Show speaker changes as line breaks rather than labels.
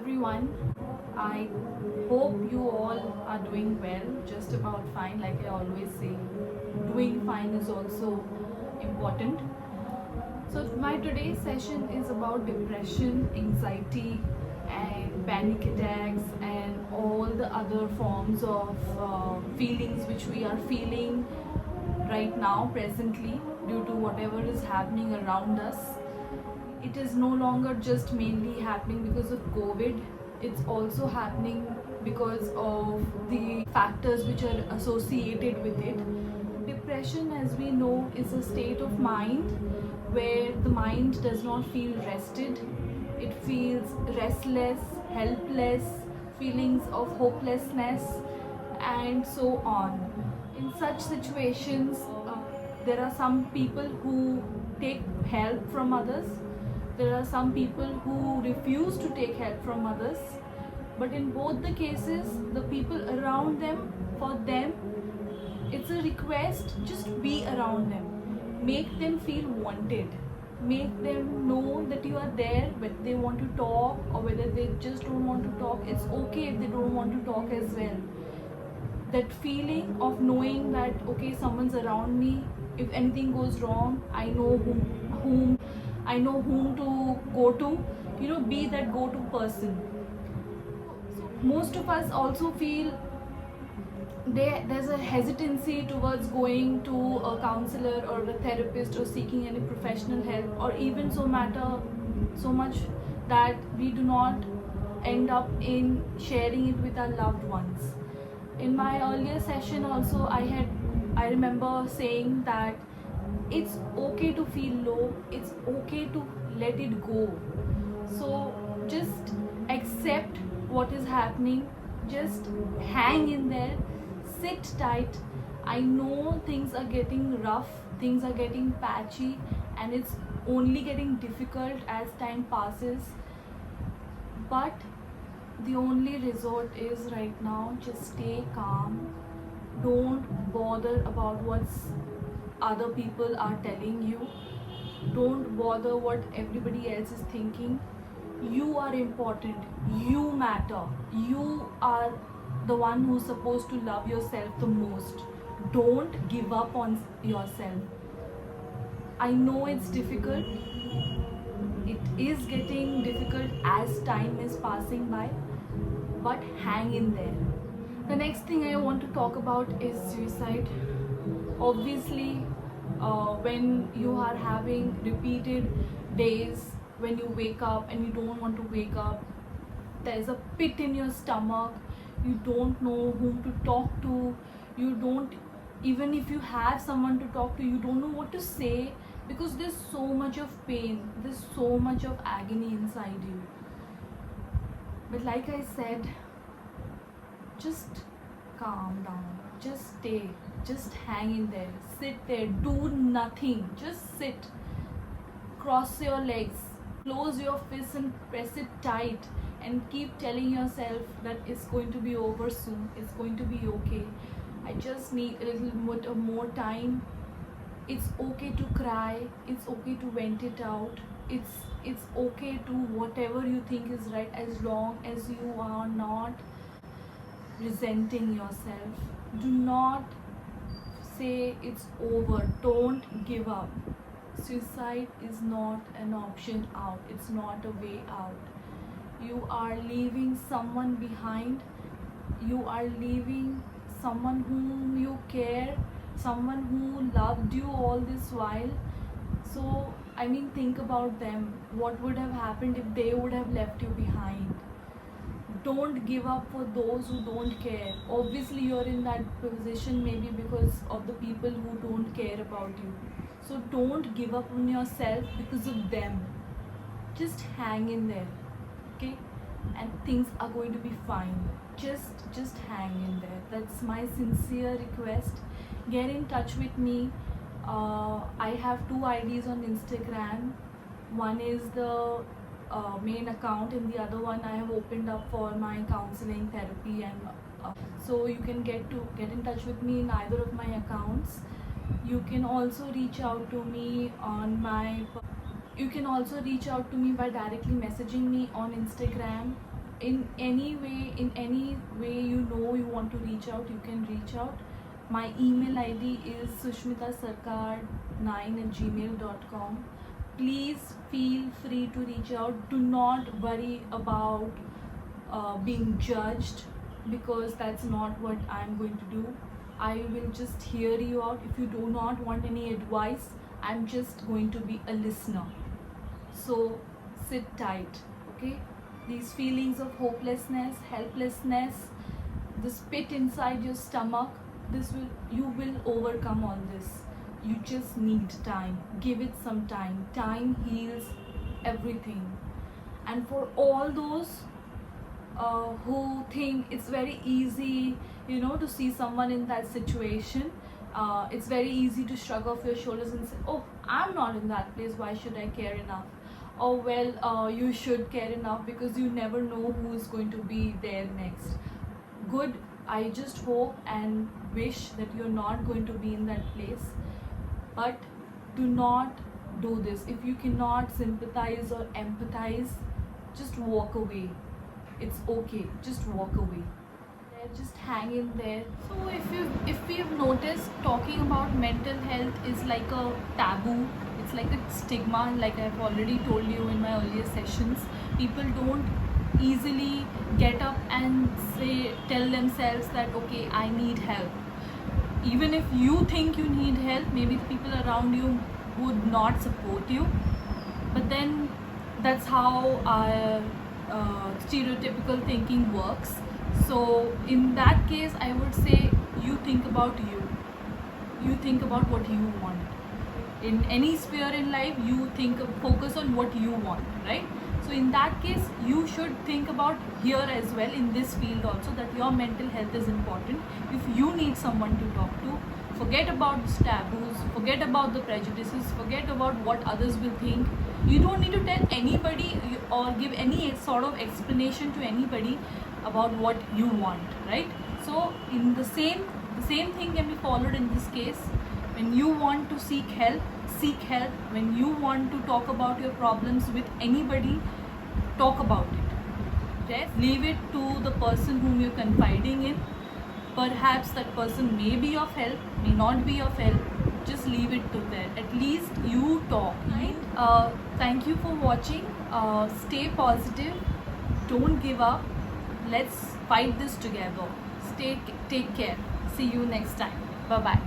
everyone. I hope you all are doing well, just about fine. Like I always say, doing fine is also important. So, my today's session is about depression, anxiety, and panic attacks, and all the other forms of feelings which we are feeling right now, presently, due to whatever is happening around us. It is no longer just mainly happening because of COVID, it's also happening because of the factors which are associated with it. Depression, as we know, is a state of mind where the mind does not feel rested, it feels restless, helpless, feelings of hopelessness, and so on. In such situations, there are some people who take help from others, there are some people who refuse to take help from others, but in both the cases, the people around them, for them, it's a request, just be around them, make them feel wanted, make them know that you are there, whether they want to talk or whether they just don't want to talk. It's okay if they don't want to talk as well. That feeling of knowing that okay, someone's around me, if anything goes wrong, I know whom I know whom to go to, be that go to person. Most of us also feel there's a hesitancy towards going to a counselor or a therapist or seeking any professional help, or even so much that we do not end up in sharing it with our loved ones. In my earlier session also, I remember saying that it's okay to feel low, it's okay to let it go. So just accept what is happening, just hang in there, sit tight. I know things are getting rough, things are getting patchy, and it's only getting difficult as time passes, but the only resort is right now just stay calm. Don't bother about what other people are telling you. Don't bother what everybody else is thinking. You are important, you matter, you are the one who's supposed to love yourself the most. Don't give up on yourself. I know it's difficult, it is getting difficult as time is passing by, but hang in there. The next thing I want to talk about is suicide. Obviously, when you are having repeated days when you wake up and you don't want to wake up, there's a pit in your stomach, you don't know whom to talk to, you don't, even if you have someone to talk to, you don't know what to say, because there's so much of pain, there's so much of agony inside you. But like I said, just calm down, just stay, just hang in there, sit there, do nothing, just sit, cross your legs, close your fists and press it tight, and keep telling yourself that it's going to be over soon, it's going to be okay, I just need a little bit of more time. It's okay to cry, it's okay to vent it out, it's okay to whatever you think is right, as long as you are not resenting yourself. Do not say it's over, don't give up. Suicide is not an option out, it's not a way out. You are leaving someone behind, you are leaving someone whom you care, someone who loved you all this while. So I mean, think about them, what would have happened if they would have left you behind. Don't give up for those who don't care. Obviously you're in that position maybe because of the people who don't care about you, so don't give up on yourself because of them. Just hang in there, okay, and things are going to be fine. Just hang in there, that's my sincere request. Get in touch with me. I have two IDs on Instagram. One is the main account, and the other one I have opened up for my counseling, therapy, and so you can get in touch with me in either of my accounts. You can also reach out to me on my You can also reach out to me by directly messaging me on Instagram. In any way you know you want to reach out, you can reach out. My email ID is sushmitasarkar9@gmail.com. Please feel free to reach out. Do not worry about being judged, because that's not what I'm going to do. I will just hear you out. If you do not want any advice, I'm just going to be a listener. So sit tight, okay? These feelings of hopelessness, helplessness, this pit inside your stomach, you will overcome all this. You just need time. Give it some time. Time heals everything. And for all those who think it's very easy, to see someone in that situation, it's very easy to shrug off your shoulders and say, oh, I'm not in that place, why should I care enough? Oh well, you should care enough, because you never know who is going to be there next. Good. I just hope and wish that you're not going to be in that place. But do not do this. If you cannot sympathize or empathize, just walk away. It's okay, just walk away. Just hang in there. So if we have noticed, talking about mental health is like a taboo, it's like a stigma. Like I've already told you in my earlier sessions, people don't easily get up and tell themselves that, okay, I need help. Even if you think you need help, maybe the people around you would not support you. But then that's how our stereotypical thinking works. So in that case, I would say, you think about you think about what you want. In any sphere in life, focus on what you want, right? So in that case, you should think about here as well, in this field also, that your mental health is important. If you need someone to talk to, forget about the taboos, forget about the prejudices, forget about what others will think. You don't need to tell anybody or give any sort of explanation to anybody about what you want, right? So in the same thing can be followed in this case. When you want to seek help, seek help. When you want to talk about your problems with anybody, talk about it. Just leave it to the person whom you're confiding in. Perhaps that person may be of help, may not be of help. Just leave it to there. At least you talk. Right? Thank you for watching. Stay positive. Don't give up. Let's fight this together. Take care. See you next time. Bye bye.